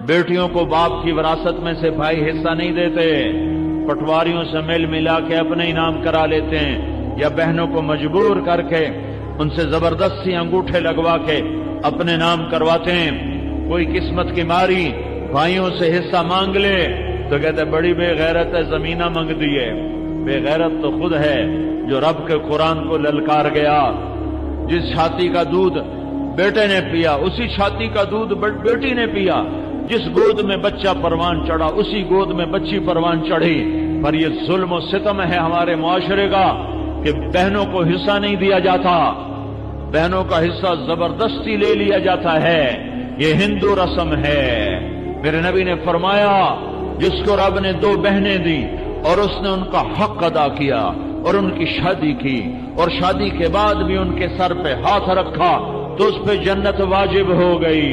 बेटियों को बाप की विरासत में से भाई हिस्सा नहीं देते, पटवारियों से मिल मिला के अपने ही नाम करा लेते हैं, या बहनों को मजबूर करके उनसे जबरदस्ती अंगूठे लगवा के अपने नाम करवाते हैं। कोई किस्मत की मारी भाइयों से हिस्सा मांग ले तो कहते बड़ी बेगैरत है, जमीना मांग दी है। बेगैरत तो खुद है जो रब के कुरान को ललकार गया। जिस छाती का दूध बेटे ने पिया उसी छाती का दूध बेटी ने पिया। जिस गोद में बच्चा परवान चढ़ा उसी गोद में बच्ची परवान चढ़ी। पर ये जुल्म और सितम है हमारे मुआशरे का कि बहनों को हिस्सा नहीं दिया जाता, बहनों का हिस्सा जबरदस्ती ले लिया जाता है। ये हिंदू रस्म है। मेरे नबी ने फरमाया जिसको रब ने 2 बहनें दी और उसने उनका हक अदा किया और उनकी शादी की और शादी के बाद भी उनके सर पे हाथ रखा तो उस पे जन्नत वाजिब हो गई।